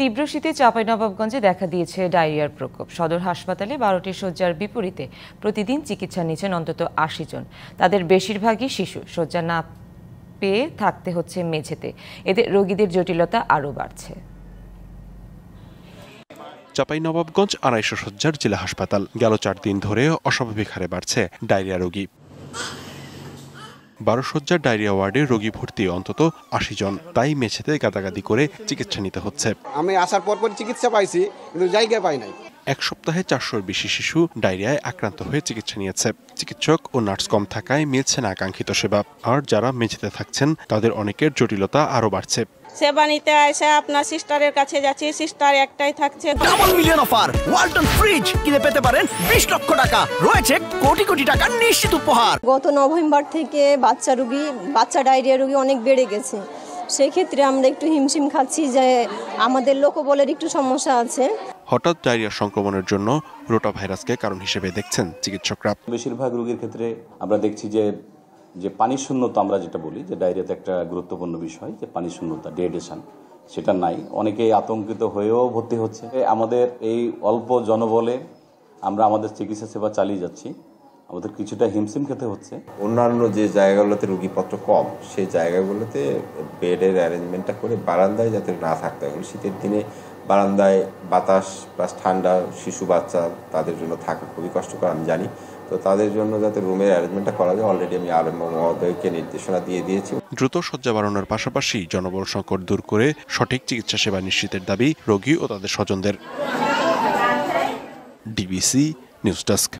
তীব্র শীতে চাঁপাইনবাবগঞ্জে দেখা দিয়েছে ডায়রিয়ার প্রকোপ। সদর হাসপাতালে 12টি শয্যার বিপরীতে প্রতিদিন চিকিৎসা নিচ্ছেন অন্তত 80 জন। তাদের বেশিরভাগই শিশু। শয্যা না পেয়ে থাকতে হচ্ছে মেঝেতে। এতে রোগীদের জটিলতা আরও বাড়ছে। চাঁপাইনবাবগঞ্জ 250 শয্যার জেলা হাসপাতাল। গেল 4 দিন ধরে অস্বাভাবিক হারে বাড়ছে ডায়রিয়া রোগী। 12 শয্যার ডায়রিয়া ওয়ার্ডে রোগী ভর্তি অন্তত 80 জন। তাই মেঝেতে গাদাগাদি করে চিকিৎসা নিতে হচ্ছে। আমি আসার পর চিকিৎসা পাইছি, কিন্তু জায়গা পাই নাই। এক সপ্তাহে 400-র বেশি শিশু ডায়রিয়ায় আক্রান্ত হয়ে চিকিৎসা নিয়েছে। চিকিৎসক ও নার্স কম থাকায় মিলছে না আকাঙ্ক্ষিত সেবা। আর যারা মেঝেতে থাকছেন তাদের অনেকের জটিলতা আরও বাড়ছে। সেবা নিতে এসে আপনার সিস্টারের কাছে যাচ্ছি, সিস্টার একটাই থাকছে। Double million offer Walton fridge কিনে পেতে পারেন 20 লক্ষ টাকা। রয়েছে কোটি কোটি টাকার নিশ্চিত উপহার। গত নভেম্বর থেকে বাচ্চা ডায়রিয়া রোগী অনেক বেড়ে গেছে। সেই ক্ষেত্রে আমরা একটু হিমশিম খাচ্ছি যে আমাদের লোকবলের একটু সমস্যা আছে। হঠাৎ ডায়রিয়া সংক্রমণের জন্য রোটা ভাইরাসকে কারণ হিসেবে দেখছেন চিকিৎসকরা। বেশিরভাগ রোগীর ক্ষেত্রে আমরা দেখছি যে পানি শূন্যতা, আমরা যেটা বলি যে ডায়রিয়াতে একটা গুরুত্বপূর্ণ বিষয় যে পানি শূন্যতা, ডিহাইড্রেশন, সেটা নাই। অনেকেই আতঙ্কিত হয়েও ভর্তি হচ্ছে। আমাদের এই অল্প জনবলে আমরা আমাদের চিকিৎসা সেবা চালিয়ে যাচ্ছি। আমাদের কিছুটা হিমশিম খেতে হচ্ছে। অন্যান্য যে জায়গাগুলোতে রোগীপত্র কম, সেই জায়গাগুলোতে বেডের অ্যারেঞ্জমেন্টটা করে বারান্দায় যাতে না থাকতে হয়। শীতের দিনে বারান্দায় বাতাস প্লাস ঠান্ডা, শিশু বাচ্চা তাদের জন্য থাকা খুবই কষ্টকর, আমি জানি। তো তাদের জন্য যাতে রুমের অ্যারেঞ্জমেন্টটা করা যায়, অলরেডি আমি আরএম মহোদয়কে নির্দেশনা দিয়ে দিয়েছি। দ্রুত শয্যা বাড়ানোর পাশাপাশি জনবল সংকট দূর করে সঠিক চিকিৎসা সেবা নিশ্চিতের দাবি রোগী ও তাদের স্বজনদের। DBC news desk.